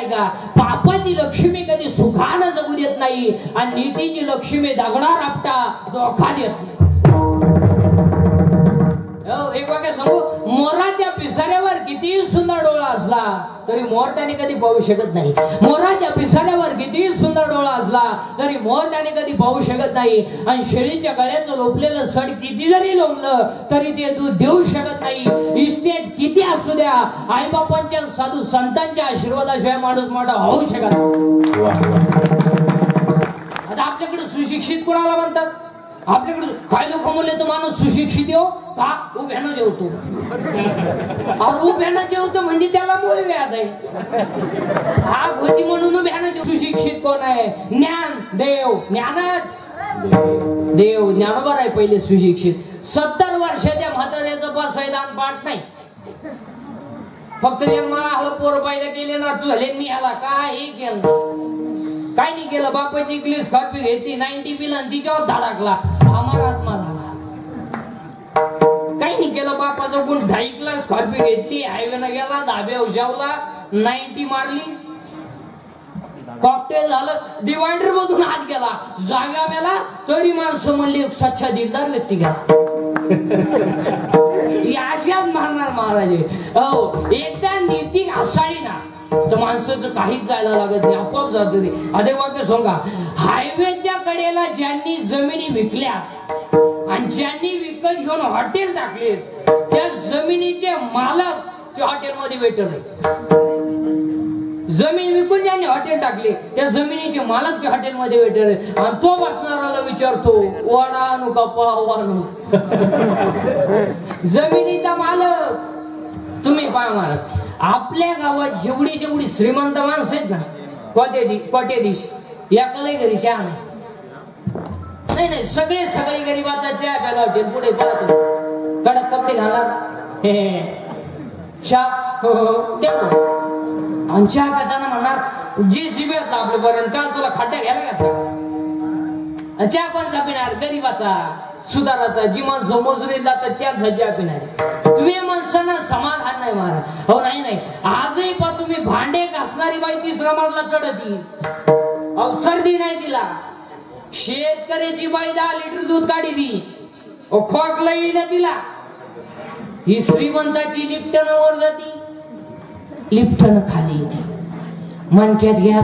आहे का? पापाची लक्ष्मी कधी सुखानं जगू देत नाही आणि नीतीची लक्ष्मी दगडा रापटा धोका देत नाही. एक वाक्य सांगू, मोराच्या पिसाऱ्यावर किती सुंदर डोळा असला तरी मोर त्याने कधी पाहू शकत नाही. मोराच्या पिसाऱ्यावर किती सुंदर डोळा असला तरी मोर त्याने कधी पाहू शकत नाही. आणि शेळीच्या गळ्याचं लोपलेलं सड किती जरी लोंबलं तरी ते दूध देऊ शकत नाही. इस्टेट किती असू द्या, आई बापांच्या साधू संतांच्या आशीर्वादाशिवाय माणूस मोठा होऊ शकत नाही. आता आपल्याकडे सुशिक्षित कोणाला म्हणतात? आपल्याकडे काय लोक म्हणले तर माणूस सुशिक्षित येऊ का? उभ्यानं जेवतो. उभ्यानं जेवतो म्हणजे त्याला मूळ व्याध आहे. हा घोती म्हणून उभ्यानं जेव. सुशिक्षित कोण आहे? ज्ञान देव. ज्ञानच देव. ज्ञानोबा आहे पहिले सुशिक्षित. 70 वर्षाच्या म्हाताऱ्याचं पासयदान पाठ नाही. फक्त जन्माला आलं, पोर पाहिजे केले ना तू झाले, मी आला काय हे केलं? काय नाही केलं. बापाची इकली स्कॉर्पिओ घेतली 90 बिल आणि तिच्यावर धडकला, आम्हाला आत्मा झाला. काही नाही केलं. बापाचा गुण ढाईकला, स्कॉर्पिओ घेतली, हायवेनं गेला, धाबे उशावला, 90 मारली, कॉकटेल झालं, डिवायडर मधून हात गेला, जागा मेला, तरी माणसं म्हणली सच्चा दिलदार व्यक्ती घ्या. अशाच मारणार महाराज. हो, एकदा नीती असाळी ना तर माणसाचं काहीच जायला लागत नाही, आपोआप जात ते. अरे वाक्य सांगा, हायवेच्या कडेला ज्यांनी जमिनी विकल्या आणि ज्यांनी विकत घेऊन हॉटेल टाकले त्या जमिनीचे मालक त्या हॉटेलमध्ये वेटर आहे. जमीन विकून ज्यांनी हॉटेल टाकले त्या जमिनीचे मालक त्या हॉटेलमध्ये वेटर आहे. आणि तो बसणाऱ्याला विचारतो वडा आणू का पाव आणू? जमिनीचा मालक तुम्ही पाय महाराज. आपल्या गावात जेवढी जेवढी श्रीमंत माणसं आहेत ना, कोट्याधीश एकालाही घरी चहा नाही. नाही सगळे गरीबाचा चहा प्याला हॉटेल पुढे पाहतो, कडक कपडे घाला, चहा आणि चहा पिताना म्हणणार जी शिबिरात आपल्यापर्यंत काल तुला खड्डा घ्यायला घातला. चहा कोणचा पिणार? गरीबाचा, सुधाराचा. जी माणसं मोजरी जातात त्यांचा चहा पिणार. तुम्ही माणसांना समाधान नाही महाराज. हो नाही. आजही पा तुम्ही भांडे घासणारी बाई 3रा मजला चढती, सर्दी नाही तिला. शेतकऱ्याची बाई 10 लिटर दूध काढी ती, खोकला येईल तिला. ही श्रीमंताची लिफ्टन वर जाती, लिफ्टन खाली येते, मणक्यात घ्या,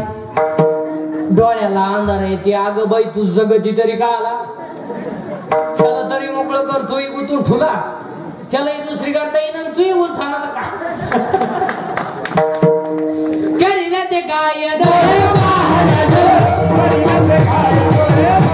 डोळ्याला अंधार येते. अगं बाई तू जगती तरी का आला? त्याला तरी मोकळं करतोय गुतून ठुला, त्याला दुसरी करता येईन, तू उलथाना तर का करीला ते काय Yeah.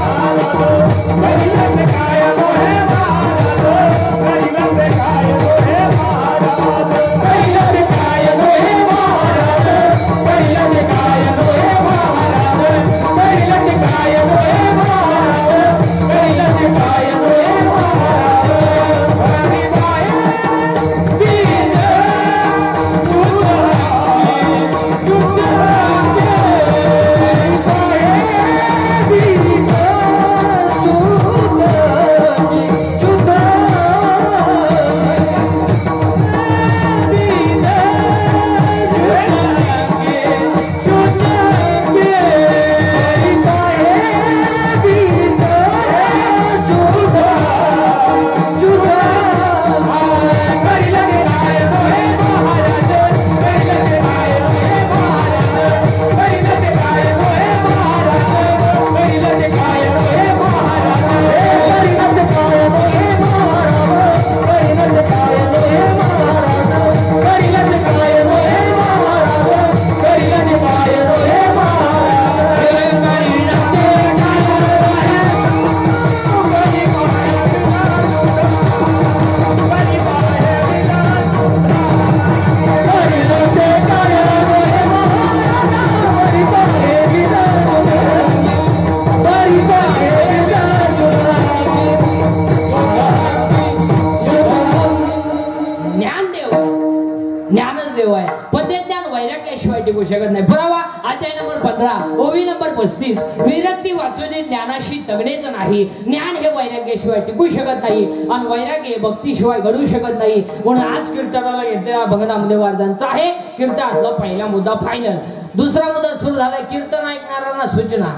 वाचू शकत नाही. पुरावा अध्याय नंबर 15 ओवी नंबर 35. विरक्ती वाचवणे ज्ञानाशी तगडेच नाही. ज्ञान हे वैराग्याशिवाय टिकू शकत नाही आणि वैराग्य भक्तीशिवाय घडू शकत नाही. म्हणून आज कीर्तनाला घेतलेला भगनामदेव महाराजांचा आहे कीर्तनातला पहिला मुद्दा फायनल. दुसरा मुद्दा सुरू झाला कीर्तन ऐकणाऱ्यांना सूचना.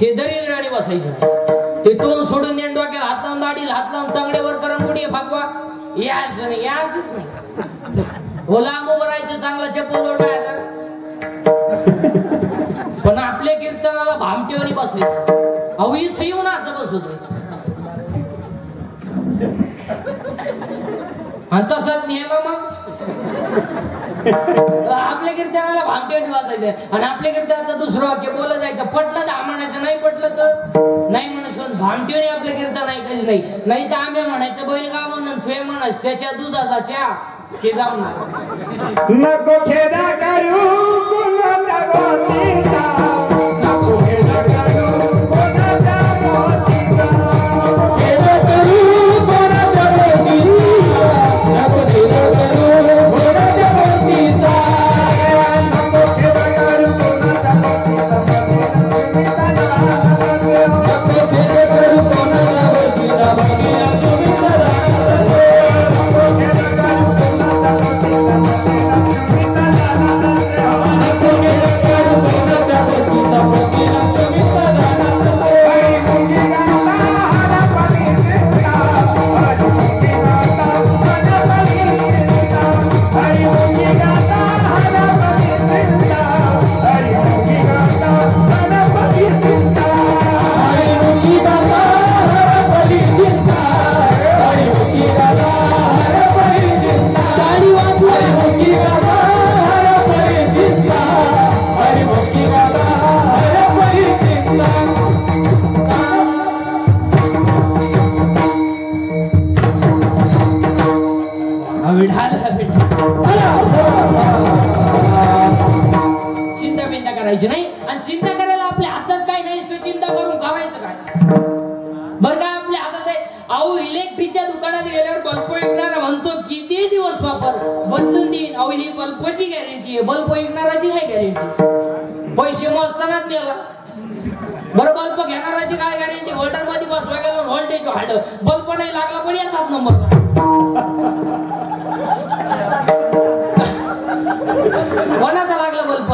ते दरिद्राने बसायचं नाही. ते तोंड सोडून देण डोक्याला हात लावून दाढीला हात लावून तंगड्यावर करंगुडी फाकवा याच नाही हो. लांब उभं राहायचं चांगला चप्पल ओढायचं. पण आपल्या कीर्तनाला भामटेवानी बसायचं. अहो इथं येऊन असं बसत आणि तसंच नेलं मग आपल्या कीर्तनाला भामटेवानी बसायचं आणि आपल्या कीर्तनाचं दुसरं वाक्य बोललं जायचं. पटलं तर म्हणायचं नाही पटलं तर नाही म्हणायचं. भामटेवानी आपल्या कीर्तन ऐकायचं नाही. नाही तर आम्ही म्हणायचं बैल का म्हणून ते म्हणायचं त्याच्या दुधाचा चहा ते जाऊन नको खेदा करू कुणाच्या गोष्टीचा. नको खेदा करू कोणाच्या गोष्टीचा. खेदा करू कोणाच्या गोष्टीचा. नको खेदा करू कोणाच्या गोष्टीचा. नको खेदा करू कोणाच्या गोष्टीचा. नको खेदा करू कोणाच्या गोष्टीचा. चिंता बिंता करायची नाही. आणि चिंता करायला आपल्या हातात काय नाही चिंता करून करायचं काय बरं का आपल्या हातात आहे. अहो इलेक्ट्रिकच्या दुकानात गेल्यावर बल्ब विकणारा म्हणतो किती दिवस वापर बदलून देईन. अहो ही बल्बची गॅरंटी आहे. बल्ब विकणाराची काय गॅरंटी. पैसे मोजतानाच गेला बरं. बल्ब घेणाराची काय गॅरंटी. होल्डर मध्ये बसवा गेला व्होल्टेज वाढलं बल्ब नाही लागला पण या 7 नंबर कोणाचा लागला बल्ब.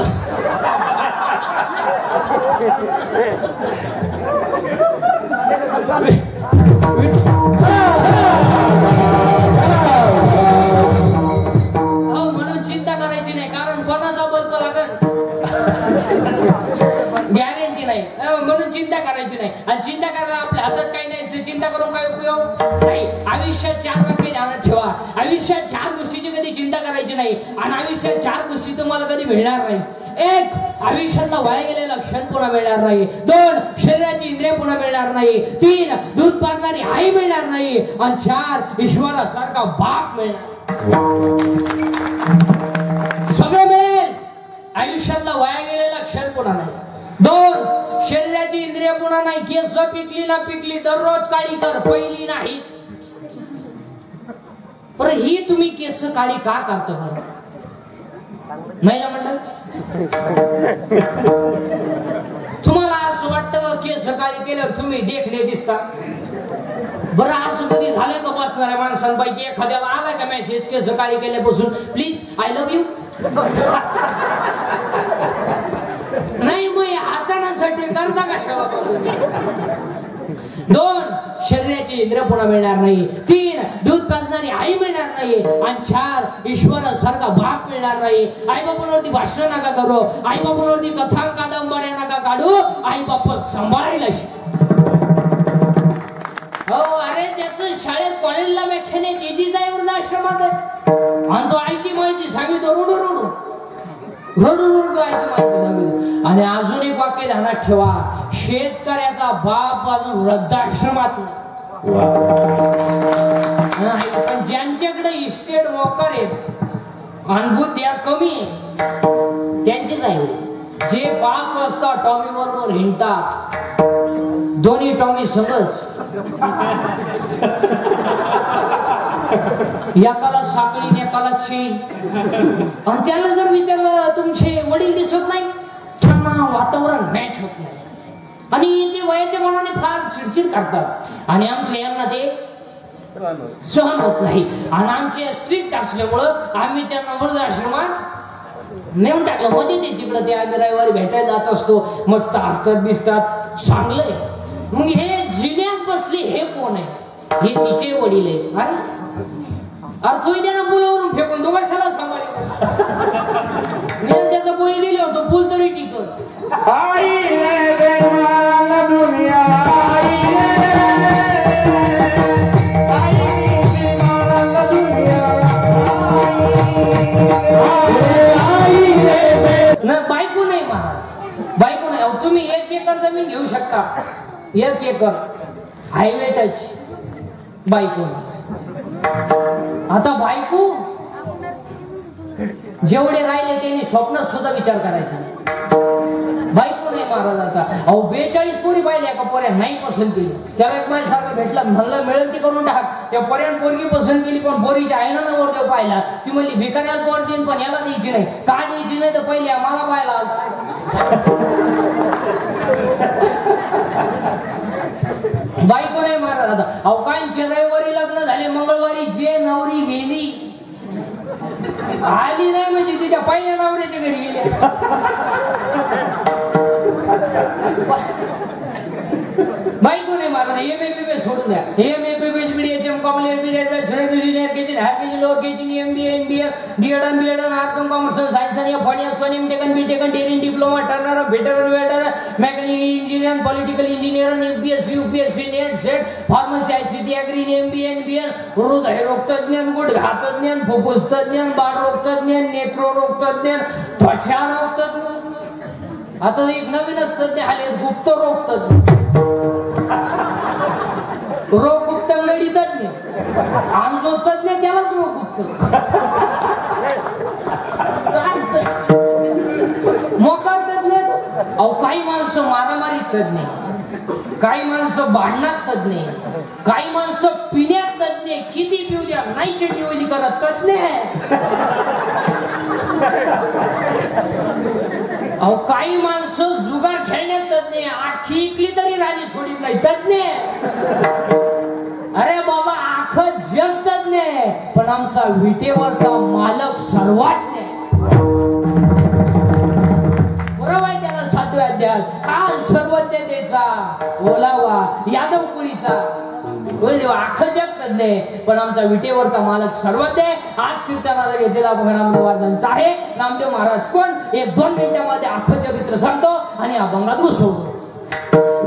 म्हणून चिंता करायची नाही कारण कोणाचा बल्ब लागल गॅरंटी नाही. म्हणून चिंता करायची नाही. आणि चिंता करायला आपल्या हातात काही नाही. चिंता करून काय उपयोग नाही. आयुष्यात 4 वाक्य ध्यानात ठेवा. आयुष्यात 4 गोष्टीची कधी चिंता करायची नाही. आणि आयुष्यात 4 गोष्टी तुम्हाला कधी मिळणार नाही. 1 आयुष्यातला वाया गेलेला क्षण पुन्हा मिळणार नाही. 2 शरीराची इंद्रिय पुन्हा मिळणार नाही. 3 दूध पाजणारी आई मिळणार नाही. आणि 4 ईश्वरासारखा बाप मिळणार. सगळं मिळेल. आयुष्यातला वाया गेलेला क्षण पुन्हा नाही. 2 शरीराची इंद्रिय पुन्हा नाही. केस पिकली ना पिकली दररोज काळी कर पहिली नाही. पर ही तुम्ही केस काळी का करता बरं नाही ना म्हणलं. तुम्हाला असं वाटतं केस काळी केल्यावर तुम्ही देखणे दिसता. बरं असं कधी झालं का बसणाऱ्या माणसांपैकी एखाद्याला आला का मेसेज केस काळी केल्यापासून प्लीज आय लव्ह यू. नाही मग हातानासाठी करता कशाला. 2 शरीराची इंद्रिय पुन्हा मिळणार नाही. 3 दूध पाजणारी आई मिळणार नाही. आणि 4 ईश्वरासारखा बाप मिळणार नाही. आई बापांवरती भाषण नका करू. आई बापांवरती कथा कादंबऱ्या नका काढू. आई बाप सांभाळायला हो. अरे त्याचं शाळेत कॉलेजला व्याख्यान आहे त्याची जाय वृद्धाश्रमात आहे. आणि तो आईची माहिती सांगितलं रडू रडू रडू रडू आईची माहिती सांगितलं. आणि अजून एक वाक्य ध्यानात ठेवा. शेतकऱ्याचा बाप अजून वृद्धाश्रमात नाही. पण ज्यांच्याकडे इस्टेट मोकार आहेत आणि बुद्ध्या कमी त्यांचेच आहे. जे 5 वाजता टॉमी बरोबर हिंडतात दोन्ही टॉमी संगच एकाला साखळी एकाला चेन. आणि त्यांना जर विचारलं तुमचे वडील दिसत नाही, त्यांना वातावरण मॅच होत नाही आणि ते वयाच्या मनाने फार चिडचिड करतात आणि आमच्या यांना ते सहन होत नाही. आणि आमचे स्ट्रिक्ट असल्यामुळं आम्ही त्यांना वृद्धाश्रमात नेऊन टाकलं. म्हणजे ते तिकडं ते आम्ही रविवारी भेटायला जात असतो, मस्त हसतात बिसतात, चांगलंय. मग हे जिन्यात बसले हे कोण आहे? हे तिचे वडील आहेत. अरे तू त्यांना पुलावरून फेकून तो कशाला सांभाळ, त्याचा बळी दिले होतो पूल तरी टिकत. आई रे बेमान दुनिया, आई बायको नाही महाराज, बायको नाही. तुम्ही 1 एकर जमीन घेऊ शकता, 1 एकर हायवे टच. बायको आता बायको जेवढे राहिले त्यांनी स्वप्नात सुद्धा विचार करायचा. बायको नाही महाराज. आता 42 पोरी पाहिल्या का पोऱ्या नाही पसंत केली. त्याला एक माझ्यासारखं भेटला, म्हणलं मिळेल ती करून टाक. त्या पर्यंत पोरगी पसंत केली पण पोरीच्या आईनं नवरदेव पाहिला. ती म्हणली भिकाऱ्याला पोर देईन पण याला द्यायची नाही. का द्यायची नाही तर पहिले आम्हाला पाहायला आला. बायको नाही महाराज. आता काहींचे रविवारी लग्न झाले, मंगळवारी जे नवरी गेली आली नाही म्हणजे तिच्या पहिल्या नवऱ्याच्या घरी गेली. बायको नाही महाराज. MA सोडून द्या. MA BHM कॉमर्स सायन्स आणि BTech diploma turner fitter welder mechanical engineer political engineer UPSC NET SET pharmacy ICT agri MBA हृदय रोगतज्ञ गुडघातज्ञ फुफ्फुस तज्ञ बाळ रोगतज्ञ नेत्र रोगतज्ञ त्वचा रोगतज्ञ. आता एक नवीनच तज्ञ आले गुप्त रोगतज्ञ, रोग गुप्त नडी तज्ञ, आंजो तज्ञ त्यालाच रोग गुप्त. मोकार तज्ञ. काही माणसं मारामारी तज्ञ, काही माणसं भांडणात तज्ञ, काही माणसं पिण्यात तज्ञ, किती पिऊ द्या नाही चिडचिडी करत तज्ञ. काही माणसं जुगार खेळण्यात तज्ञ, आखी इकली तरी राणी सोडित नाही तज्ञ. अरे बाबा आख जग तज्ञ, पण आमचा विटेवरचा मालक सर्वाज्ञ. बरोबर त्याला सातव्या द्याल हा सर्वज्ञतेचा ओलावा यादव कुळीचा आख जग तज्ञ, पण आमचा विटेवरचा मालक सर्वज्ञ. आज कीर्तनाला घेतलेला नामदेव महाराजांचा आहे. नामदेव महाराज कोण? 1-2 मिनिटांमध्ये आखं चरित्र सांगतो आणि अभंगात घुसवतो.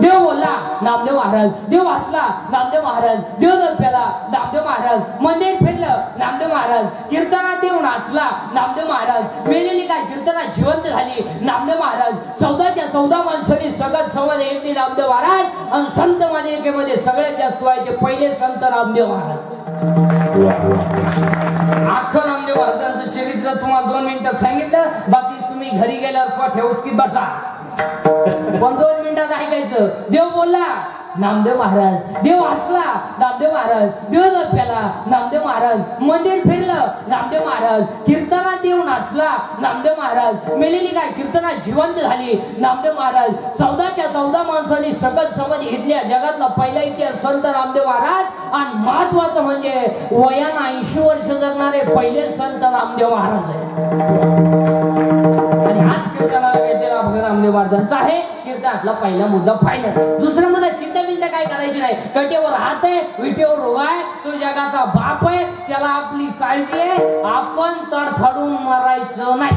देव बोलला नामदेव महाराज, देव हसला नामदेव महाराज, देव दर्प्याला नामदेव महाराज, मंदिर फिरलं नामदेव महाराज, कीर्तनात देव नाचला नामदेव महाराज, मेलेली काय कीर्तनात जिवंत झाली नामदेव महाराज, 14च्या 14 माणसांनी सगळं संवाद येते नामदेव महाराज. आणि संत मालिकेमध्ये सगळ्यात जास्त व्हायचे पहिले संत नामदेव महाराज. अख्खं नामदेव महाराजांचं चरित्र तुम्हाला 2 मिनिटात सांगितलं. बाकी तुम्ही घरी गेल्यावर पाठ्या उचकीत बसा, पण 2 मिनिटात ऐकायचं. देव बोलला नामदेव महाराज, देव हसला नामदेव महाराज, देव दर्प्याला नामदेव महाराज, मंदिर फिरलं नामदेव महाराज, कीर्तनात देव नाचला नामदेव महाराज, मेलेली काय कीर्तनात जिवंत झाली नामदेव महाराज. 14च्या 14 माणसांनी सगळं समज घेतल्या. जगातला पहिला इतिहास संत नामदेव महाराज. आणि महत्वाचं म्हणजे वयानं 80 वर्ष जगणारे पहिले संत नामदेव महाराज आहे. आणि आज कीर्तनाला घेतलेला भगवान नामदेव महाराजांचा आहे. कीर्तनातला पहिला मुद्दा फायनल. दुसरा मुद्दा चिंता काय करायची नाही. कटेवर हात आहे, विटेवर उभा आहे, तो जगाचा बाप आहे, त्याला आपली काळजी आहे. आपण तडफडून मरायचं नाही.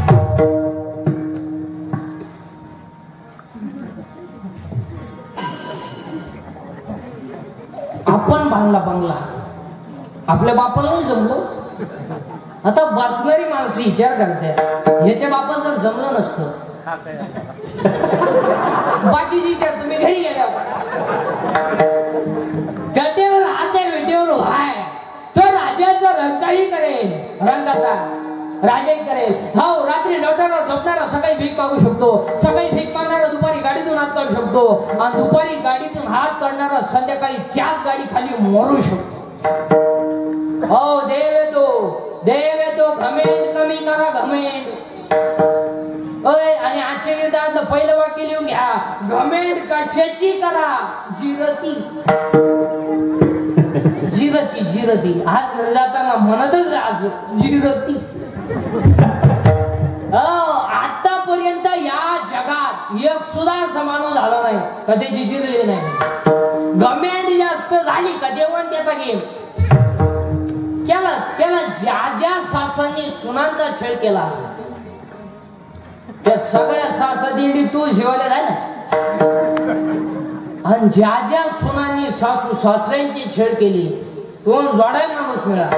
आपण बांधला बंगला, आपल्या बापाला नाही जमलो. आता बसणारी माणसं विचार करते याच्या बापाला जर जमलं नसतं बाकी विचार तुम्ही घरी गेल्या गड्डेवर हात आहे विटेवर हाय तर राजाचा रंगाही करेल. रंगाचा राजाही करेल. हो रात्री नोटावर झोपणारा सकाळी भीक मागू शकतो. सकाळी भीक मागणारा दुपारी गाडीतून हात काढू शकतो. आणि दुपारी गाडीतून हात काढणारा संध्याकाळी त्याच गाडी खाली मरू शकतो. हो देव येतो घमेंड कमी करा घमेंड. अय आणि आजच्या गीतातलं पहिलं वाक्य लिहून घ्या. घमेंड कशाची करा जिरती. जिरती आज घरी जाताना म्हणतच आज जिरती. आतापर्यंत या जगात एक सुद्धा असं माणूस झाला नाही कधी जिरले नाही. घमेंड जास्त झाली का देवण त्याचा गेम केला. ज्या सासांनी सुनांचा छळ केला त्या सगळ्या सासा दिंडी तू शिवायला झाल्या. आणि ज्या सुनांनी सासू सासऱ्यांची छळ केली दोन जोड्या माणूस मिळाला.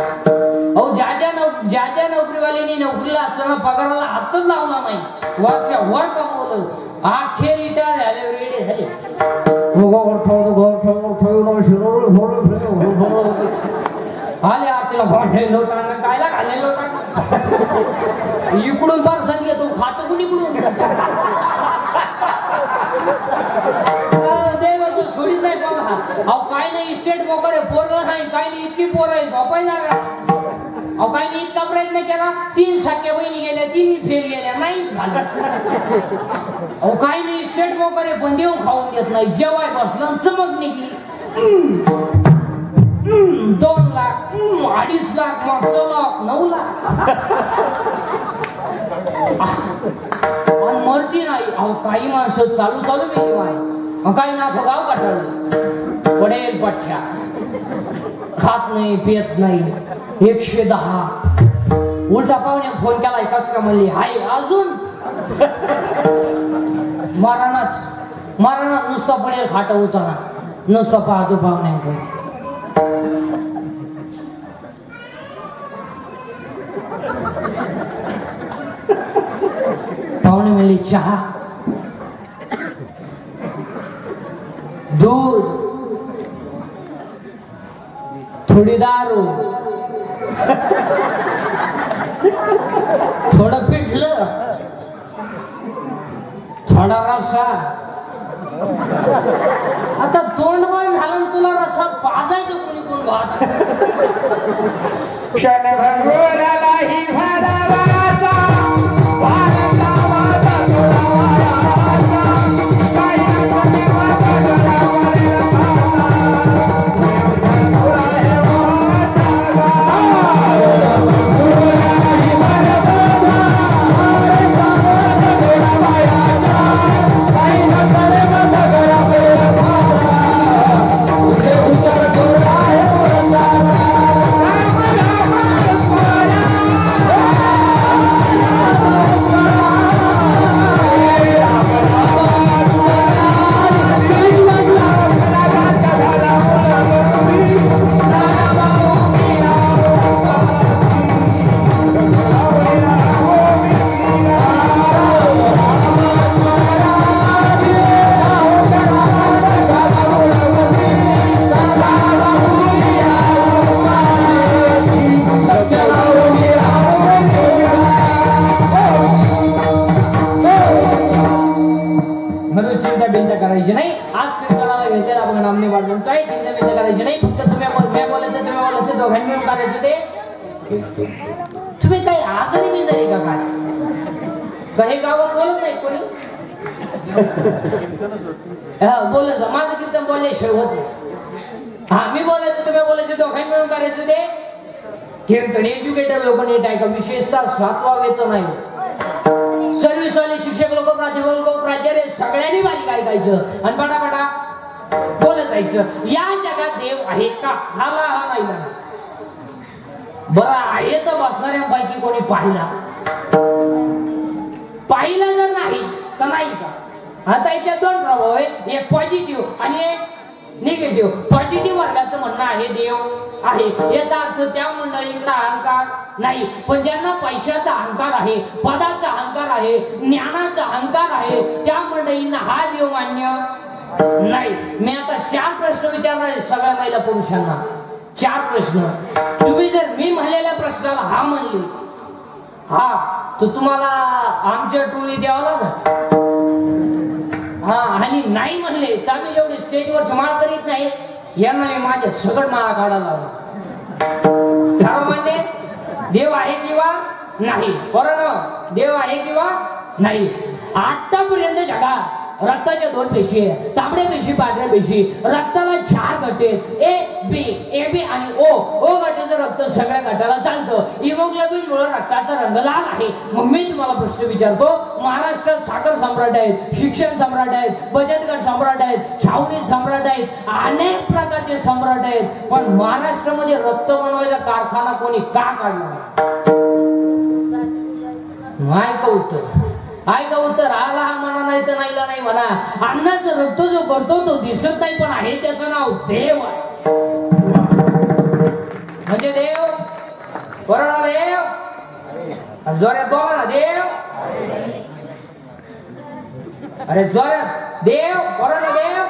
अहो ज्या नोकरीवाल्यांनी नोकरीला असताना पगाराला हातच लावला नाही वरच्या वर कमवलं अखेर रिटायर झाले रेडी झाले. आले आरतीला भांडे लोटांना कायला घाले लोटांना इकडून फार संख्या तू खातो कुणी इकडून देव तू सोडीत नाही बघा. अहो काय नाही इस्टेट मोकर आहे पोरग नाही काय नाही इतकी पोर आहे झोपायला. अहो काय नाही इतका प्रयत्न केला 3 सख्या बहिणी गेल्या 3 फेल गेल्या नाही झालं. अहो काय नाही इस्टेट मोकर आहे पण देव खाऊन देत नाही. जेवाय बसला चमक निघली 2 लाख 2.5 लाख मागचं लाख 9 लाख आणि मरती नाही. अहो काही माणसं चालू मेली माय काही ना गाव काढलं पडेल पठ्ठ्या खात नाही पियत नाही 110. उलटा पाहुणे फोन केलाय कस का म्हणली हाय अजून मरणाच नुसता पडेल खाट होताना नुसता पाहतो पाहुण्यांकडे. पाहुणे म्हणले चहा दूध थोडी दारू थोडं पिठलं थोडा रस्सा. आता तोंड बंद झालं तुला रस्सा पाजायचं कोणी कोण भात. क्षण भरभरालाही भरावाचा वारंदा वाजा तुळावाचा काय कोणी वाजा तुळावाचा करायची नाही. आज कीर्तनाला घेतलेला बघा नामने वाढवायचं आहे. चिंता बिंता करायची नाही. फक्त तुम्ही बोलायचं दोघांनी मिळून करायचं ते. तुम्ही काही आसरी बिजारी का काय काही गावात बोलत नाही कोणी बोलायचं माझं कीर्तन बोलल्याशिवाय होत नाही. हा मी बोलायचं तुम्ही बोलायचं दोघांनी मिळून करायचं ते. कीर्तन एज्युकेटेड लोक नीट आहे का विशेषतः 7वा वेतन आहे. सर्व्हिस वाले शिक्षक लोक प्राध्यापक लोक प्राचार्य सगळ्यांनी बारीक ऐकायचं आणि पटापटा बोलत जायचं. या जगात देव आहे का हा नाही ना बरं आहे तर बसणाऱ्यांपैकी कोणी पाहिला जर नाही तर नाही का. आता याच्यात 2 प्रभाव आहे एक पॉझिटिव्ह आणि एक निगेटिव्ह. पॉझिटिव्ह वर्गाचं म्हणणं आहे देव आहे याचा अर्थ त्या मंडळींना अहंकार नाही. पण ज्यांना पैशाचा अहंकार आहे पदाचा अहंकार आहे ज्ञानाचा अहंकार आहे त्या मंडळींना हा देव मान्य नाही. मी आता 4 प्रश्न विचारणार सगळ्या महिला पुरुषांना. 4 प्रश्न. तुम्ही जर मी म्हणलेल्या प्रश्नाला हा म्हणले हा तर तुम्हाला आमच्या टोळी द्यावं लागेल. हा आणि नाही म्हणले तर आम्ही जेवढे स्टेजवर माळ करीत नाही यांना मी माझ्या सगळं माळा काढायला लावला. सर्वमान्य देव आहे किंवा नाही? बरोबर, देव आहे किंवा नाही? आतापर्यंत जगात रक्ताच्या 2 पेशी आहे, तांबड्या पेशी, पांढऱ्या पेशी. रक्ताला 4 गटे, ए बी आणि ओ गटाचं रक्त सगळ्या गटाला चालतं. हिमोग्लोबिन मुळे रक्ताचा रंग लाल आहे. मग मी तुम्हाला प्रश्न विचारतो, महाराष्ट्रात साखर सम्राट आहेत, शिक्षण सम्राट आहेत, बचत गट सम्राट आहेत, छावणी सम्राट आहेत, अनेक प्रकारचे सम्राट आहेत, पण महाराष्ट्रामध्ये रक्त बनवायचा कारखाना कोणी का काढला? ऐका उत्तर आला हा म्हणा, नाही तर नाहीला नाही म्हणा. अन्नाचं रक्त जो करतो तो दिसत नाही, पण आहे त्याचं नाव देव आहे. म्हणजे देव, बरोबर, देव जोरात बोला ना, देव. अरे जोरात, देव, बरोबर, देव.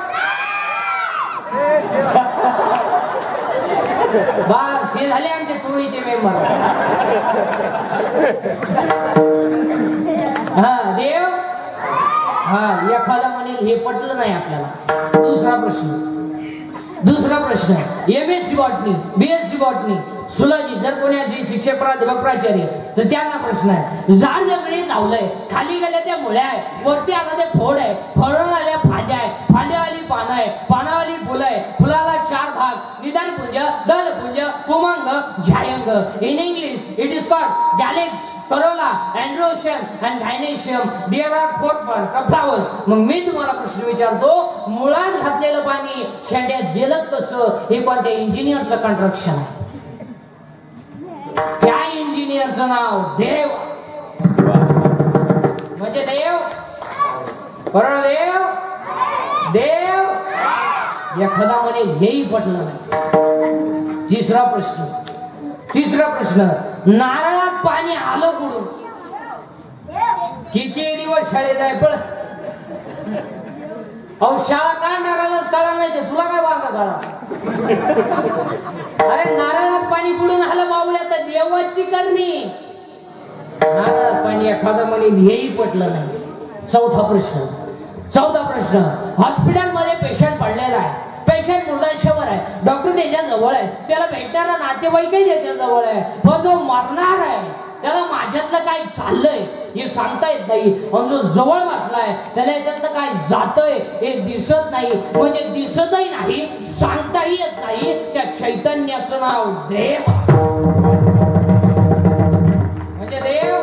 बस हे झाले आमच्या टोळीचे मेंबर. हा देव, हा एखादा म्हणेल हे पटलं नाही आपल्याला. दुसरा प्रश्न MSc बॉटनी, BSc बॉटनी, सुलाजी जर कोणाची शिक्षक प्राध्यापक प्राचार्य, तर त्यांना प्रश्न आहे, झाड जमिनी लावलंय, खाली गेल्या त्या मुळ्या आहे, वरती आला ते फोड आहे, फळं आल्या फांद्या आहे, फांद्यावाली पानं आहे, पानावाली फुलं आहे, फुलाला 4 भाग, निदान पुंज, दलपुंज, पुमांग, झायंग. In English it is called calyx, corolla, androecium and gynoecium. There are 4 part of flowers. मग मी तुम्हाला प्रश्न विचारतो, मुळात घातलेलं पाणी शेंड्यात गेलंच कसं? हे पण त्या इंजिनियरचं कंस्ट्रक्शन आहे. त्या इंजिनियरचं नाव देव. म्हणजे देव, बरोबर, देव. देव एखादा म्हणे हेही पटलं नाही. तिसरा प्रश्न नारळात पाणी आलं कुठून? किती दिवस शाळेत आहे पण अहो शाळा काढणारालाच कळा नाही, ते तुला काय वागा कळा? अरे नारळात पाणी बुडून आलं बावल्या, तर देवाची करणी. नारळात पाणी एखादा म्हणे हेही पटलं नाही. चौथा प्रश्न हॉस्पिटलमध्ये पेशंट पडलेला आहे, पेशंट मृताशवर आहे, डॉक्टर त्याच्या जवळ आहे, त्याला भेटणारा नातेवाईकही त्याच्या जवळ आहे, पण जो मरणार आहे त्याला माझ्यातलं काय चाललंय हे सांगता येत नाही. आणि जो जवळ बसलाय त्याला याच्यातलं काय जातंय हे दिसत नाही. म्हणजे दिसतही नाही, सांगताही येत नाही. त्या चैतन्याचं नाव देव. म्हणजे देव.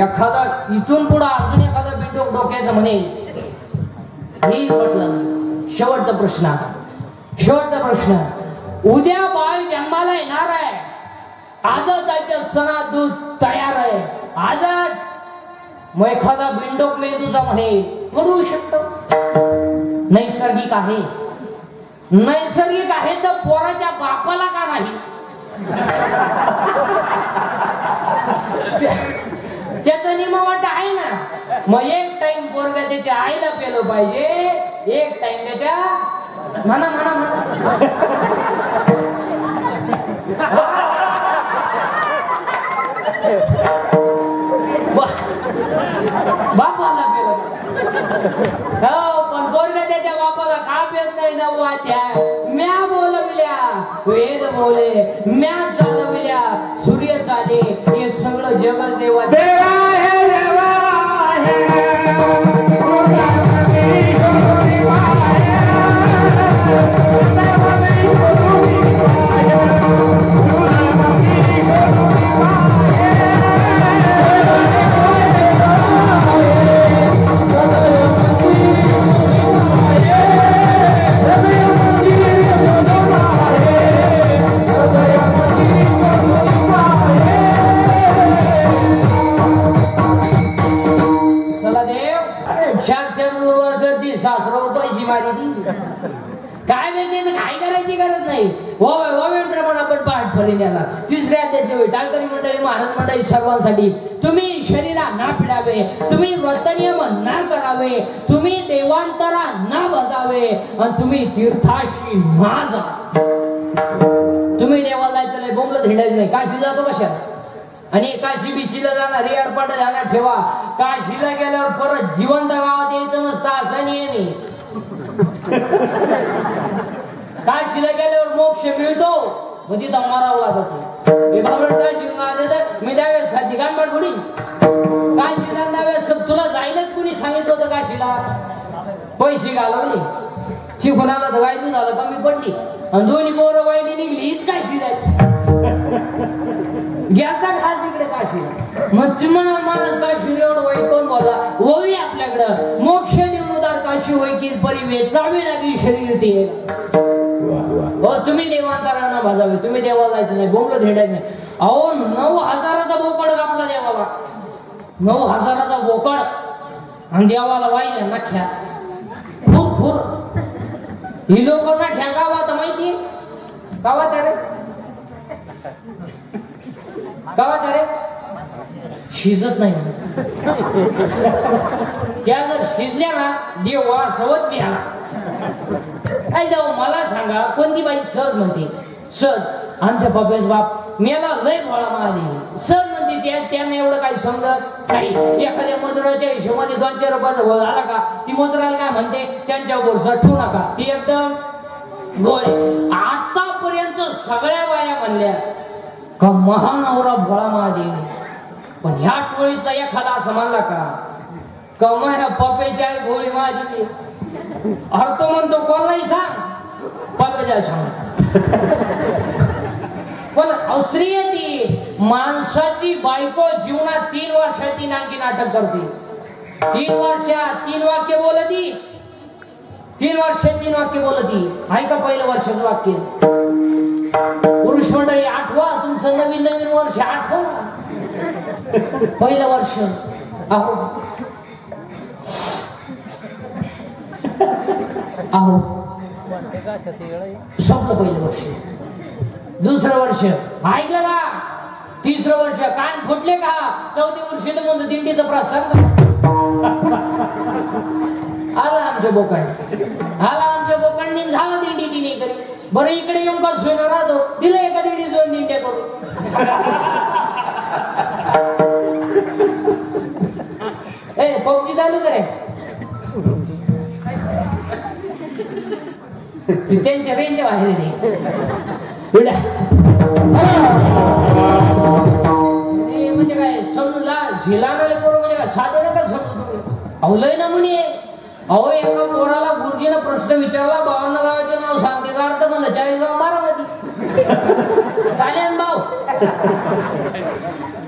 एखादा इथून पुढे अजून एखादा बिंडोक डोक्याचं म्हणेल हे पटलं नाही. शेवटचा प्रश्न उद्या बाळ जन्माला येणार आहे, आजच त्याच्या सणा दूध तयार आहे, आजच. मग एखादा बिंडोक मेंदूचा म्हणे घडू शकतो. नैसर्गिक आहे तर पोराच्या बापाला का नाही? त्याचा निमावाट आहे ना. मग एक टाइम पोरगा त्याच्या आईला पेलो पाहिजे, एक टाइम त्याच्या म्हणा बापाला पेलो. हो पण पोरगा त्याच्या बापाला का पेत नाही ना? वाट्या म्या बोलविल्या, वेद बोले म्या चालविल्या, सूर्य चाले, हे सगळं जगच देवा. काय वेगळी काय करायची गरज नाही. प्रमाण आपण पाठ फलिण्याला. तिसऱ्या अध्यायाचे टाळकरी मंडळी, महाराज मंडळी सर्वांसाठी तुम्ही शरीरा ना पिडावे, तुम्ही व्रतनियम ना करावे, तुम्ही देवांतरा ना बजावे, आणि तुम्ही तीर्थाशी ना जा. तुम्ही देवाला जायचं नाही, बोंबलत हिंडायचं नाही. काशी जातो कशाला? आणि काशी बिशीला जाणार हे अडपाट जाणार ठेवा. काशीला गेल्यावर परत जिवंत गावात यायचं नसतं, असं नाही. काशीला गेल्यावर मोक्ष मिळतो मग तिथं मरावं लागत काशी मी त्यावेळेस दिगांबाट बुडी काशीला त्यावेळेस तुला जायलाच कुणी सांगितलं होतं काशीला पैसे घालवले चिकूनाला तर वायदू झालं कमी पडली आणि दोन्ही पोरं वायदी निघली हीच काशी जायची गेलता घाल तिकडे काशी मग म्हणा माणूस काशी एवढं वाईट कोण बोला होई आपल्याकडं मोक्ष निर्मुदार काशी होई की परिवे चावी लागी शरीर ते हो तुम्ही देवांतरांना भाजावे तुम्ही देवाला जायचं नाही बोंबलं धेडायचं नाही अहो 9,000चा बोकड कापला देवाला 9,000चा बोकड आणि देवाला वाहिल्या नख्या ही लोक नख्या गावात माहिती गावात रे गावात रे शिजत नाही त्या जर शिजल्या ना देव वासवत नाही आला काय जाऊ मला सांगा कोणती बाई सहज म्हणते सहज आमच्या बापेश बाप मेला लय भोळा महादेव सहज म्हणते त्यांना एवढं काही समजत नाही एखाद्या मजुराच्या हिशोबाने 2-4 रुपयाचा भोळ आला का ती मजुराला काय म्हणते त्यांच्यावर ठेवू नका ती एकदम भोळे आतापर्यंत सगळ्या बाया म्हणल्या का महानवरा भोळा महादेव पण ह्या टोळीचा एखादा असं म्हणला का कमाया पपेची आई भोळी महादेवी अर्थ म्हणतो कोणालाही सांग पपेच्या सांग पण अश्रीय ती माणसाची बायको जीवनात 3 वर्षाची नांगी नाटक करते 3 वर्षात 3 वाक्य बोलती 3 वर्षात 3 वाक्य बोलती ऐका पहिलं वर्षाचं वाक्य पुरुष मंडळी आठवा तुमचं नवीन वर्ष आठवा पहिलं वर्ष अहो अहो संपलं पहिलं वर्ष दुसरं वर्ष ऐकलं का तिसरं वर्ष कान फुटले का 4थी वर्षी तर म्हणतो दिंडीचा प्रस्ताव आला आमच्या बोकांनी झालं दिंडी तिने करी बरं इकडे येऊन का सोयला राहतो दिलं एका दिंडी 2 दिंड्या करू ए पबजी चालू करे त्यांच्या रेंजच्या बाहेर नाही म्हणजे काय समजा झिलानाले पोरं म्हणजे काय साधं नका समजू तुम्ही अहो लय ना म्हणे अहो एका पोराला गुरुजीनं प्रश्न विचारला 52 गावाचे नाव सांगते का अर्थ म्हणलं 40 गाव बारामती चालेल भाऊ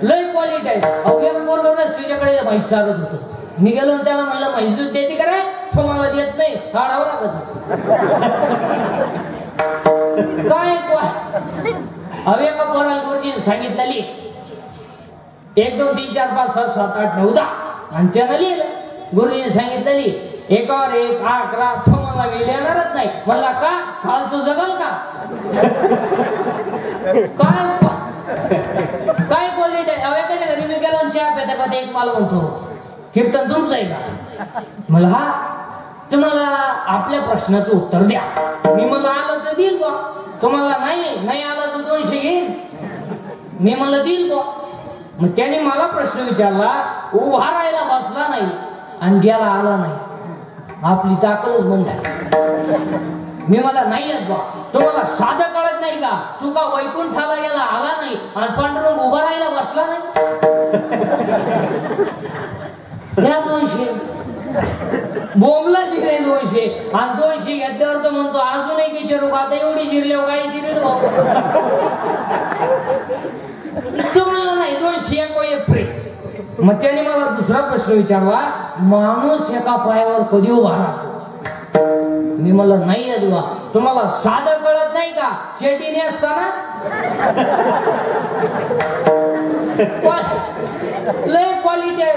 लय क्वालिटी आहे अहो एक पोरगा श्रीच्याकडे माहिती सांगत होतं मी गेलो त्याला म्हणलं माहिती दूध देते का रे तो मला देत नाही काढावं लागत काय हवे एका पोराला गुरुजीने सांगितलेली 1 2 3 4 5 6 7 8 9 10 आणि त्यानं लिहिलं गुरुजीने सांगितलेली 1 और 1 11 तो मला येणारच नाही मला का खालचं जगल का काय क्वालिटी आहे हवे का घरी मी गेलो चहा पेता एक माल म्हणतो कीर्तन तुमचं आहे का मला हा तुम्हाला आपल्या प्रश्नाचं उत्तर द्या मी मला आलं तर देईल बा तुम्हाला नाही आलं तर 200 घेईन मी मला देईल बा मग त्याने मला प्रश्न विचारला उभा राहायला बसला नाही आणि गेला आला नाही आपली ताकदच बंद आहे मी मला नाही येत बा तुम्हाला साधं कळत नाही का तू का वैकुंठाला गेला आला नाही आणि पांडुरंग उभा राहायला बसला नाही द्या 200 बोंबला दिले 200 आणि 200 घेतल्यावर तर म्हणतो अजूनही विचारू का आता एवढी जिरले काही जिरेल तुम्हाला नाही 200 एक फ्री मग त्याने मला दुसरा प्रश्न विचारला माणूस एका पायावर कधी उभा राहतो मी मला नाही येत बा तुम्हाला साधं कळत नाही का चेटीने असताना लय क्वालिटी आहे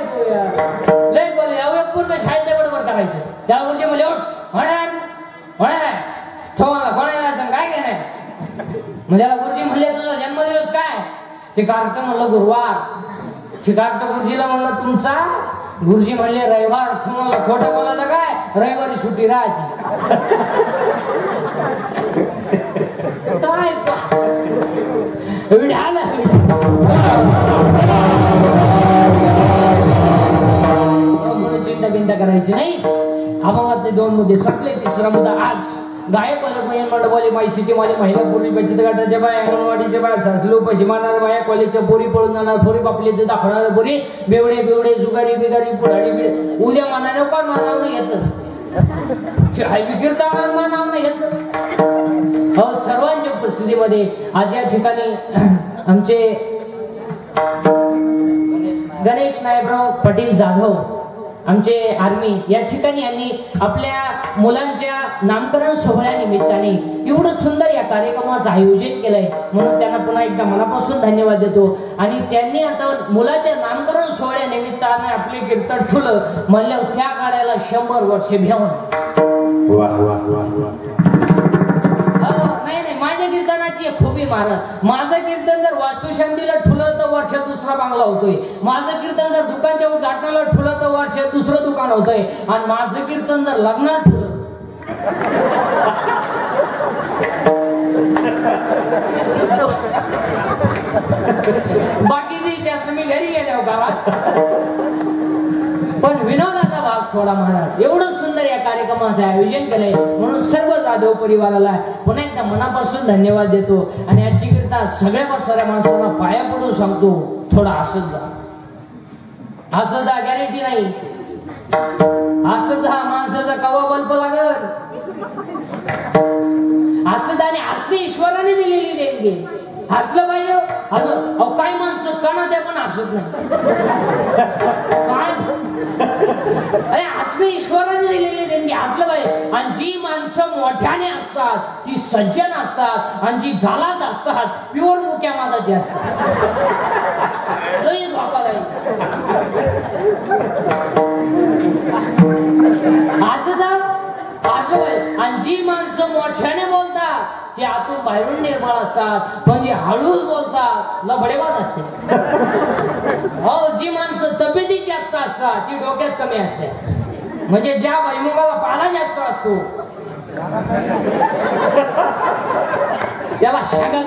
लय क्वालिटी एक पूर्ण शाळेत बरोबर करायचं त्या गोष्टी मला कोणाला सांग काय काय नाही मग त्याला गुरुजी म्हणले तुझा जन्मदिवस काय ते कार्ट म्हणलं गुरुवार ते कार्ट गुरुजीला म्हणलं तुमचा गुरुजी म्हणले रविवार तुम्हाला खोटं बोलायचं काय रविवारी सुट्टी राहायची काय चिंता बिंता करायची नाही अभंगातले 2 मुद्दे संपले तिसरा मुद्दा आज गायक कल्याण मंडपाली माई सिटीवाली महिला पोरी बचत गटाच्या बाया अंगणवाडीच्या बाया सासरू पैसे मारणाऱ्या बाया कॉलेजच्या पोरी पळून जाणार पोरी बापले दाखवणाऱ्या पोरी बेवडे बेवडे जुगारी बिगारी पुढाडी बिडे उद्या मानाने कोण मानाव नाही घेतलं विकीर्तावर मानाव नाही घेतलं हो सर्वांच्या उपस्थितीमध्ये आज या ठिकाणी आमचे गणेश नायकराव पाटील जाधव आमचे आर्मी या ठिकाणी यांनी आपल्या मुलांच्या नामकरण सोहळ्यानिमित्ताने एवढं सुंदर या कार्यक्रमाचं आयोजन केलंय म्हणून त्यांना पुन्हा एकदा मनापासून धन्यवाद देतो आणि त्यांनी आता मुलाच्या नामकरण सोहळ्यानिमित्ताने आपले कीर्तन ठुलं म्हणलं त्या गाड्याला 100 वर्षे भेवून वाह वाह वाह वाह नाही माझ्या कीर्तनाची खूबी महाराज माझं कीर्तन जर वास्तुशांतीला ठुलं तर वर्ष दुसरा बांगला होतोय माझं कीर्तन जर दुकानच्या उद्घाटनाला ठुलं तर वर्ष दुसरं दुकान होतंय आणि माझं कीर्तन जर लग्नात ठुलं बाकीची इच्छा मी घरी गेल्या गावात पण विनोदाचा भाग सोडा महाराज एवढं सुंदर या कार्यक्रमाचं आयोजन केलंय म्हणून सर्व जाधव परिवाराला पुन्हा एकदा मनापासून धन्यवाद देतो आणि याची कीर्तन सगळ्या साऱ्या माणसांना पाया पडून सांगतो थोडा असत जा गॅरंटी नाही असत जा माणसाचा कवा बल्ब लागल असत आणि असली ईश्वराने दिलेली देणगी हसलं पाहिजे अहो काय माणसं कणा त्या पण हसत नाही काय अरे हसणं ईश्वराने दिलेली देणगी हसलं पाहिजे आणि जी माणसं मोठ्याने असतात ती सज्जन असतात आणि जी गालात असतात प्युअर मुक्या मादाची असतात आणि जी माणसं मोठ्याने बोलतात ती आतून बाहेरून निर्मळ असतात पण जी हळूच बोलतात लबडेबाद असते हो जी माणसं तब्येतीची असतात ती डोक्यात कमी असते म्हणजे ज्या भैमुगाला पाला जास्त असतो त्याला शाखा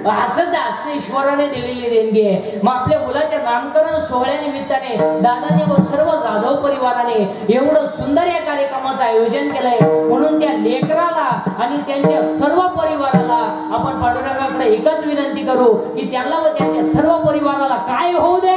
असं असं ईश्वराने दिलेली देणगी आहे मग आपल्या मुलाच्या नामकरण सोहळ्यानिमित्ताने दादाने व सर्व जाधव परिवाराने एवढं सुंदर या कार्यक्रमाचं आयोजन केलंय म्हणून त्या लेकराला आणि त्यांच्या सर्व परिवाराला आपण पांडुरंगाकडे एकच विनंती करू की त्यांना व त्यांच्या सर्व परिवाराला काय होऊ दे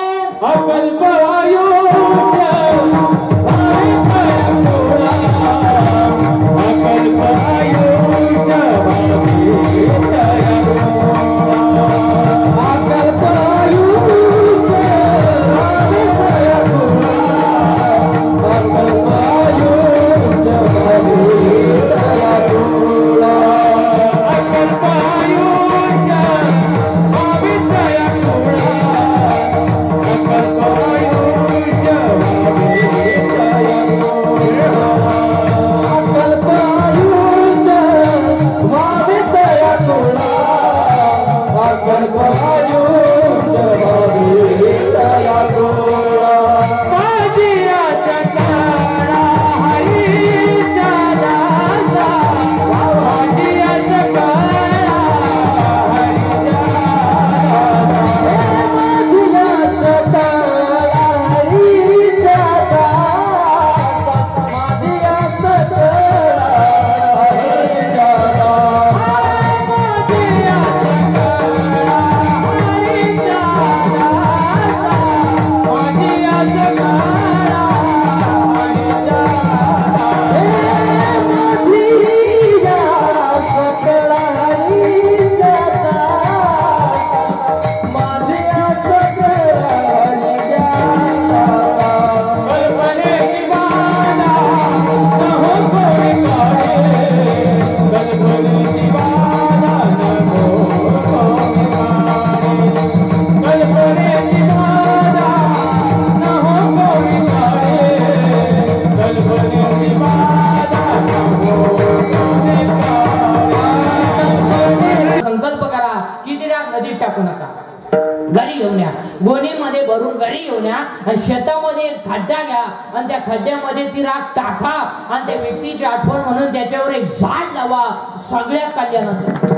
गोणीमध्ये भरून घरी घेऊन या आणि शेतामध्ये एक खड्डा घ्या आणि त्या खड्ड्यामध्ये ती राख टाका आणि त्या व्यक्तीची आठवण म्हणून त्याच्यावर एक झाड लावा सगळ्या कल्याणाचं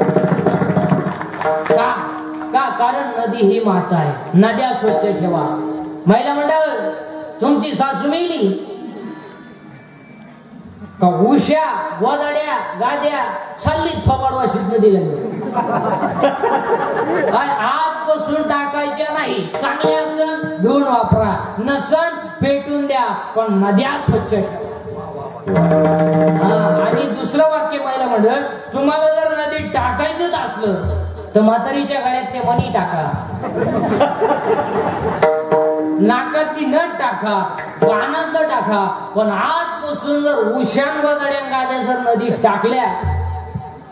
का कारण नदी ही माता आहे नद्या स्वच्छ ठेवा महिला मंडळ तुमची सासू मेली का उश्या गोदाड्या गाद्या चालली थोबाडवाशीत नदीला आजपासून टाकायच्या नाही. चांगले असन धुवून वापरा, नसन पेटून द्या, पण नद्या स्वच्छ आणि दुसरं वाक्य पहिलं म्हणलं, तुम्हाला जर नदीत टाकायचंच असलं तर म्हातारीच्या गळ्यातले मणी टाका, नाकातली नट टाका, कानातलं टाका, पण आजपासून जर उशान वजड्या गाद्या जर नदीत टाकल्या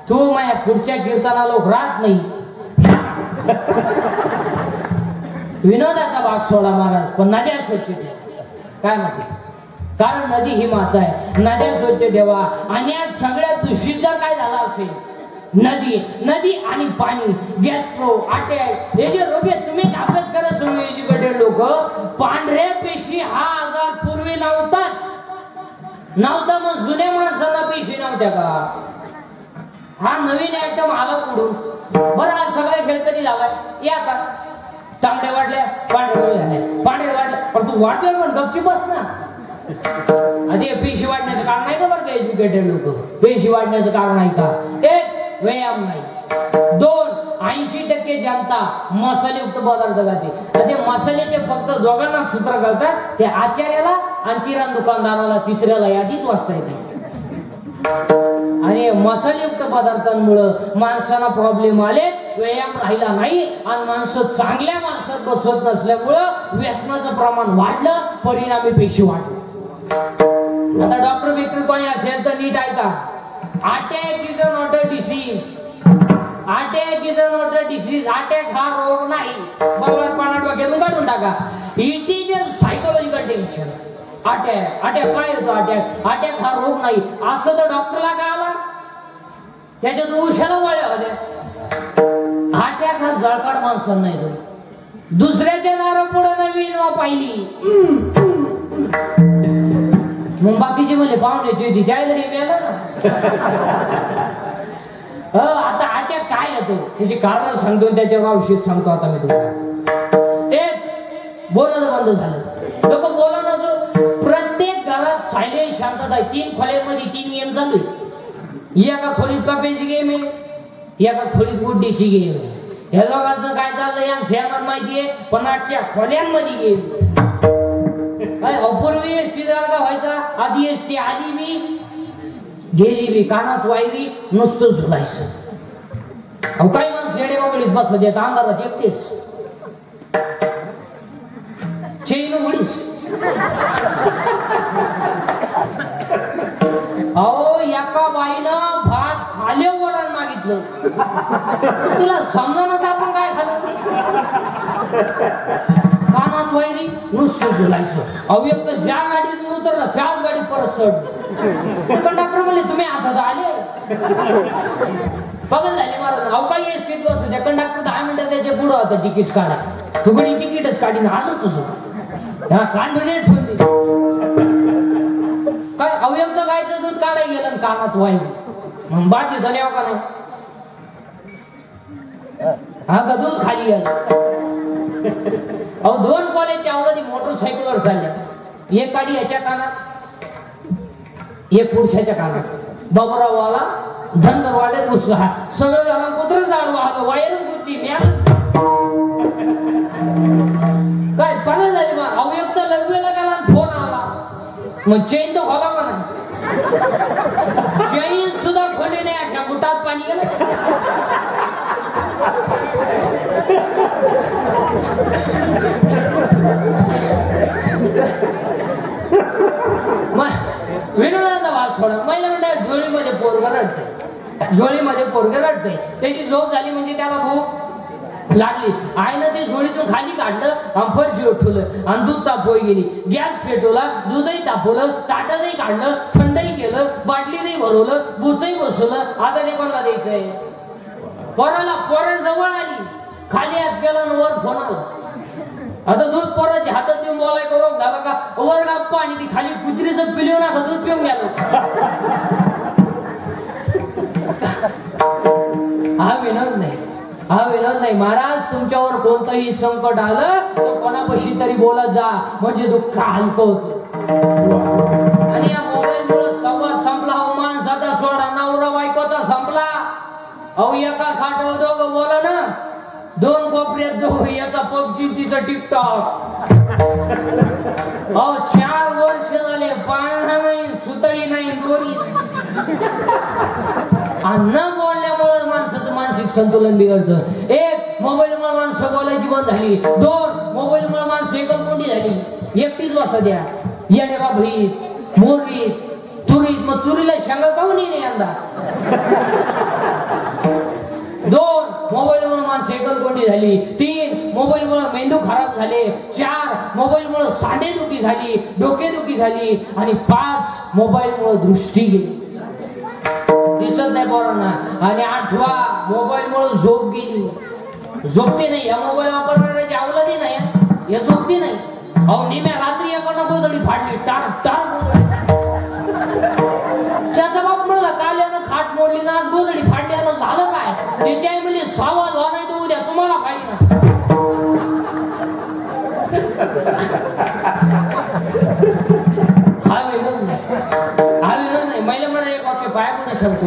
तो माझ्या पुढच्या कीर्तनाला लोक राहत नाही. विनोदाचा भाग सोडा महाराज, पण नद्या स्वच्छ ठेवा. काय माहिती, कारण नदी ही माता आहे. नद्या स्वच्छ ठेवा. आणि आज सगळ्यात दूषित जर काय झाला असेल, नदी आणि पाणी, गॅस्ट्रो, अटॅक, हे जे रोग आहेत, तुम्ही अभ्यास करा समोर एज्युकेटेड लोक, पांढऱ्या पेशी हा आजार पूर्वी नव्हता. मग जुन्या माणसांना पेशी नव्हत्या का? हा नवीन आयटम आला पुढून. बरं, आज सगळे खेळ कधी झालाय? या आता तांबड्या वाढल्या, पांढरे वाढल्या, पण तू वाढतोय पण गपची बस ना. आधी पेशी वाढण्याचं कारण नाही का बरं का एज्युकेटेड लोक? पेशी वाढण्याचं कारण आहे का? एक, व्यायाम नाही. 2, 80% जनता मसालेयुक्त पदार्थ खाते. ते मसाल्याचे फक्त दोघांना सूत्र करतात, ते आचार्याला आणि किराणा दुकानदाराला, तिसऱ्याला यादीच वाचता येते. आणि मसालेयुक्त पदार्थांमुळे माणसाला प्रॉब्लेम आले, व्यायाम राहिला नाही आणि माणसं चांगल्या माणसात बसवत नसल्यामुळं व्यसनाचं प्रमाण वाढलं, परिणामी पेशी वाढली. आता डॉक्टर बिक्टर कोणी असेल तर नीट ऐका. Attack is not a disease. Attack is not a disease. Attack हा रोग नाही. बरोबर डोक्यातून काढून टाका. It is a psychological tension. Attack काय येतो? अटॅक हा रोग नाही असं तर डॉक्टरला काय आला? त्याच्यात उशाला वळ्या होत्या. अटॅक हा जळकाड माणसांना येतो. दुसऱ्याच्या दारा पुढे नवीन पाहिली मग बाकीची म्हणले पाहुण्याची होती त्या घरी गेलं ना. आता अटॅक काय येतो त्याची कारण सांगतो, त्याच्यावर औषध सांगतो आता मी तुम्हाला. एक, बोलणं बंद झालं. लोक बोलणं, प्रत्येक घरात सायलेंट शांतता आहे. 3 खोल्यांमध्ये 3 गेम चालू आहे. एका खोलीत पप्याची गेम आहे, एका खोलीत गुड्डीची गेम आहे. ह्या दोघांचं काय चाललंय या शेतात माहितीये, पण अख्ख्या खोल्यांमध्ये गेम. अपूर्वी शिजार का व्हायचा, आधी एसटी आली बी गेली बी, कानात वायरी, नुसतं झुलायचं. काही माणसं येडे बाबळीत बसत येत अंधारात एकटेच. चैन उडीस. अहो एका बाईनं भात खाले वरण मागितलं, तुला समजानच आपण काय खाल्लं. कानात वैरी, नुसतं झुलायचं. अव्यक्त ज्या गाडीतून उतरलं त्याच गाडीत परत चढ. कंडक्टर म्हणले तुम्ही आता आले बघत झाले महाराज. अहो काही एसटीत बसू त्या कंडक्टर 10 मिनिटं त्याच्या पुढं होतं तिकीट काढा. तुकडी तिकीटच काढीन आलं तुझं कांडणे ठेवली. काय अव्यक्त गायचं दूध काढायला गेलं कानात वाईट मग बाजी झाली का नाही. हा का दूध खाली गेलं. अहो 2 कॉलेजच्या अवधी मोटरसायकलवर चालल्या. एक गाडी याच्या कानात, एक पुरुषाच्या कानात. बाबरावाला धनगरवाले गुस्सा सगळं झालं. कुत्र झाड वाहलं, वायरच गुतली. काय पाणी झाली मग अव्यक्त लग्नाला गेला फोन आला. मग चैन तर खोला का नाही. चैन सुद्धा खोली नाही. अख्या बुटात पाणी गेलं. विनोदाचा भाग सोडा. महिला म्हणतात झोळीमध्ये पोरगं रडते, झोळीमध्ये पोरगं रडते. त्याची झोप झाली म्हणजे त्याला भूक लागली. आईनं ते झोळीतून खाली काढलं आणि फरशीवर ठेवलं आणि दूध तापवली गेली. गॅस पेटवला, दूधही तापवलं, ताटही काढलं, थंडही केलं, बाटलीही भरवलं, बुचही बसवलं. आता ते कोणाला द्यायचंय? पोराला. पोरा जवळ आली, खाली हात केला आणि वर फोन आला. आता दूध पोराच्या हातात देऊन बोलायचा रोग झाला का? वर गप्पा आणि ती खाली कुत्रीचं पिलीवर आता दूध पिऊन गेलं. हा विनोद नाही, हा विनोद नाही महाराज. तुमच्यावर कोणतंही संकट आलं तर कोणापाशी तरी बोलत जा, म्हणजे दुःख हलकं होतं. आणि या मोबाईल मुळे संवाद संपला हो माणसाचा सोडा नवरा बायकोचा संपला अहो एका खाटावर दोघं बोला ना दोन कोपऱ्यात दोघं याचा पबजी तिचा टिकटॉक अहो 4 वर्ष झाले पाळणा नाही सुतळी नाही दोरी न बोलण्यामुळे माणसाचं मानसिक संतुलन बिघडतं 1 मोबाईलमुळे माणसं बोलायची बंद झाली 2 मोबाईलमुळे माणसं एकलकोंडी झाली एकटीच बसा द्या येणे बाबळीत मोरीत तुरीत मग तुरीला शेंगा काऊन नाही यंदा 2 मोबाईलमुळे माणसं एकलकोंडी झाली 3 मोबाईलमुळे मेंदू खराब झाले 4 मोबाईलमुळे सांधेदुखी झाली डोकेदुखी झाली आणि 5 मोबाईलमुळे दृष्टी गेली दिसत नाही पोरांना आणि 8वा मोबाईलमुळे झोप गेली झोपते नाही या मोबाईल वापरणाऱ्याची अवलादी नाही या झोपते नाही अहो निम्या रात्री एकानं गोधडी फाडली टाळ टाळ गोधडी त्याचा बाप म्हणला काल यानं खाट मोडली ना आज गोधडी फाडली यानं झालं काय त्याची आई म्हणजे सावध व्हा नाही तर उद्या तुम्हाला फाडी ना हा विनोद नाही महिला म्हणा एक वाक्य पाया पण सांगतो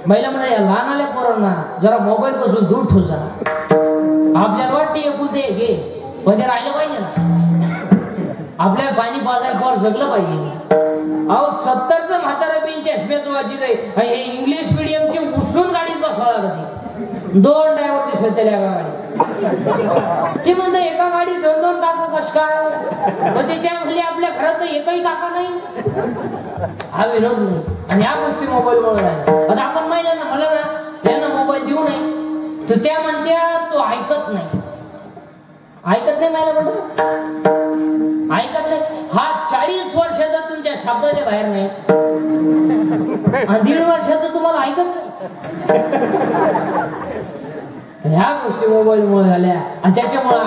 महिला म्हणा या लहान आल्या पोरांना जरा मोबाईल पासून दूर ठेव जा आपल्याला वाटते एकुलते घे पण ते राहिलं पाहिजे ना आपल्याला पाणी पाजायला पोर जगलं पाहिजे अहो 70चं म्हातारा बिन चष्म्याचं वाचित आहे हे इंग्लिश मिडियमची उचलून गाडीत बसवा लागते 2 ड्रायव्हर दिसत त्याला एका गाडीत ते म्हणतं एका गाडीत 2 काका कस काय मग त्याच्या म्हणजे आपल्या घरात एकही काका नाही हा विनोद नाही आणि या गोष्टी मोबाईलमुळे झाल्या आता आपण महिलांना म्हणलं ना यांना मोबाईल देऊ नये तर त्या म्हणत्या तो ऐकत नाही मला म्हणतो ऐकत नाही हा 40 वर्षाचा तुमच्या शब्दाच्या बाहेर नाही आणि 1.5 वर्षाचं तुम्हाला ऐकत नाही ह्या गोष्टी मोबाईलमुळे झाल्या आणि त्याच्यामुळे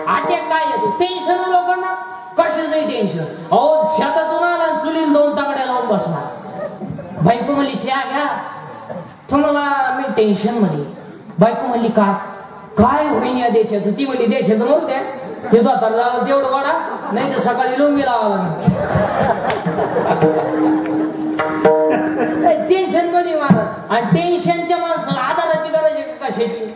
अटॅक काय येतो टेन्शन लोकांना कशाचंही टेन्शन अहो शेतातून आला चुलील 2 तांगड्या लावून बसणार बायको म्हणली चहा घ्या तुम्हाला मी टेन्शन मध्ये बायको म्हणली काय होईन या देशाचं ती म्हणली देशाचं मरू द्या ते दोताला तेवढं वाढा नाही तर सकाळी लोंगी लावायला टेन्शन मध्ये मारत आणि टेन्शनच्या माणसाला आधाराची गरज आहे कशाची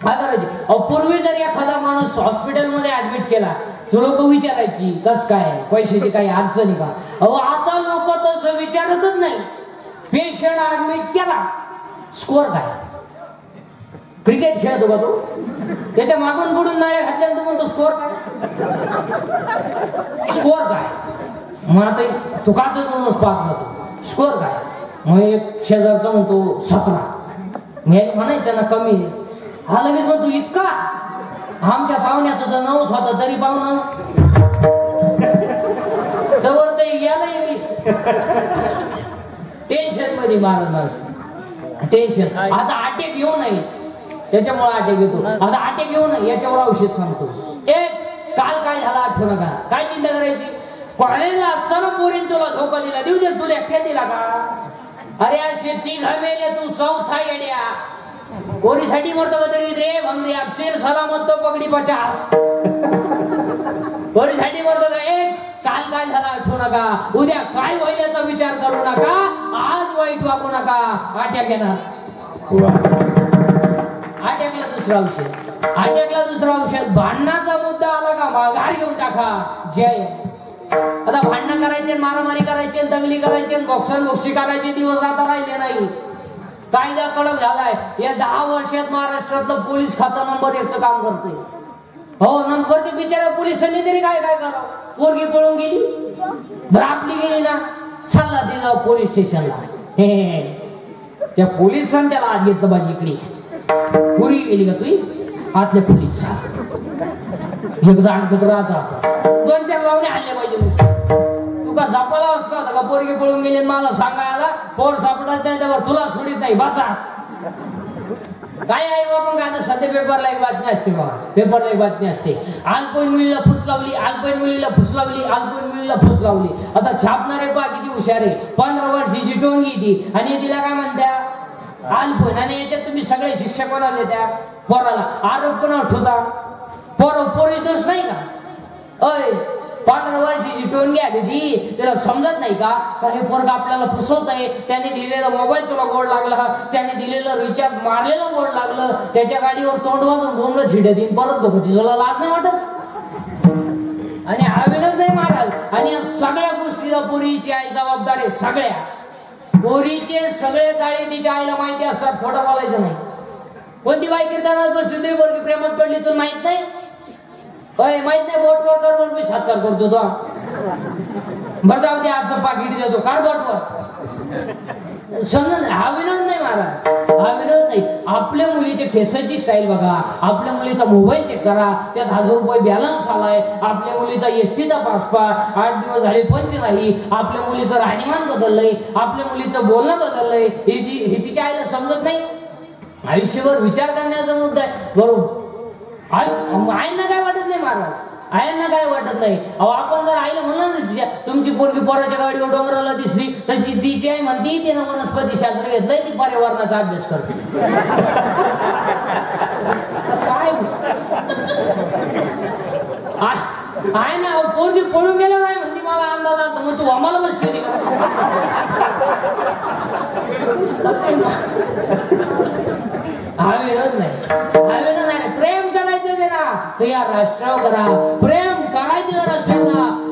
आधाराची अहो पूर्वी जर एखादा माणूस हॉस्पिटलमध्ये ऍडमिट केला तो लोक विचारायची कस काय पैशाची काही अडचणी का अहो आता लोक तसं विचारतच नाही पेशंट ऍडमिट केला स्कोअर काय क्रिकेट खेळतो का तो त्याच्या मागून पुढून नाळ्या घातल्यानंतर म्हणतो स्कोअर काय मग आता तो काचच म्हणूनच पाहत राहतो स्कोअर काय मग एक शेजारचा म्हणतो 17 मी म्हणायचं ना कमी हा लगेच म्हणतो इतका आमच्या पाहुण्याचं तर 9 होता तरी पाहुणं जवळ ते गेलं इंग्लिश टेन्शन मध्ये माणूस टेन्शन आता अटॅक येऊ नये त्याच्यामुळे अटॅक येतो आता अटॅक येऊ नये याच्यावर औषध सांगतो काल काय झाला आठवू नका काय चिंता करायची कॉलेजला असताना पोरीन तुला धोका दिला देऊ दे तुला एकट्या दिला का अरे असे 3 मेले तू 4था येड्या पोरीसाठी मरतो का तरी रे भंगरी शेर सलामत तो पगडी 50 पोरीसाठी मरतो का काल काय झाला आठवू नका उद्या काय होईल याचा विचार करू नका आज वाईट वागू नका अटॅक येणार अटॅकला दुसरा औषध भांडणाचा मुद्दा आला का माघार घेऊन टाका जय आता भांडण करायचे मारामारी करायचे दंगली करायचे बॉक्सी करायचे दिवस आता राहिले नाही कायदा कडक झालाय या 10 वर्षात महाराष्ट्रातलं पोलीस खातं नंबर 1चं काम करते हो नंबर ते बिचारा पोलिसांनी तरी काय करावं पोरगी पळून गेली बरं आपली गेली ना चालला ते जाऊ पोलीस स्टेशनला त्या पोलिसांनी त्याला आत घेतलं बाजीकडे पुरी गेली का तुझी आतल्या पोलीस एकदा आणखत राहता 2-4 लावणे आणले पाहिजे तू का झापाला असता का पोरगी पळून गेली मला सांगायला पोर सापडत नाही त्यावर तुला सोडित नाही बसा काय आहे बाबा का आता सध्या पेपरला एक बातमी असते बघा पेपरला एक बातमी असते अल्पवयीन मुलीला फुस लावली अल्पवयीन मुलीला फुस लावली अल्पवयीन मुलीला फुस लावली आता छापणारे पहा किती हुशार आहे 15 वर्षाची टोंगी ती आणि तिला काय म्हणत्या अल्पवयीन आणि याच्यात तुम्ही सगळे शिक्षक कोणाला त्या पोराला आरोप कोणावर ठेवता पोरीस दोष नाही का अय 15 वर्षाची टोनगी आली ती, तिला समजत नाही का हे पोरग आपल्याला फसवत आहे. त्याने दिलेला मोबाईल तुला गोड लागला, त्याने दिलेलं रिचार्ज मारलेलं गोड लागलं, त्याच्या गाडीवर तोंड वाजून डोंगर झिडे देईन परत बघू, तुला लाज नाही वाटत? आणि हा विनोद नाही महाराज. आणि सगळ्या गोष्टीला पोरीची आई जबाबदार आहे. सगळ्या पोरीचे सगळे चाळे तिच्या आईला माहिती असतात, खोटं बोलायचं नाही. कोणती बाई कीर्तनात बसली तरी पोरगी प्रेमात पडली तर माहित नाही? माहित नाही? बोट वर कर मी सातकार करतो तो. बरं जाऊ दे, आजचं पाकिट देतो कार बोटवर. समज हा विनोद नाही महाराज, हा विनोद नाही. आपल्या मुलीच्या केसाची स्टाईल बघा, आपल्या मुलीचा मोबाईल चेक करा, त्यात 1000 रुपये बॅलन्स आलाय, आपल्या मुलीचा एसटीचा पासपा 8 दिवस झाले पंच नाही, आपल्या मुलीचं राहणीमान बदललंय, आपल्या मुलीचं बोलणं बदललंय. हे तिच्या आईला समजत नाही. आयुष्यभर विचार करण्याचा मुद्दा आहे. बरोबर, आईंना काय वाटत नाही महाराज, आयांना काय वाटत नाही. अहो आपण जर आईला म्हणलं ना तुमची पोरगी पोराच्या गाडीवर डोंगराला दिसली तर तिची आई म्हणते तिनं वनस्पती शास्त्र घेतलंय, ती पर्यावरणाचा अभ्यास करते. काय आहे ना, पोरगी पळून गेला नाही म्हणते मला अंदाज आता, मग तू आम्हाला बसली हा विरोध नाही, हा विरोध नाही. प्रेम करायचं ते ना तर या राष्ट्रावर करा, प्रेम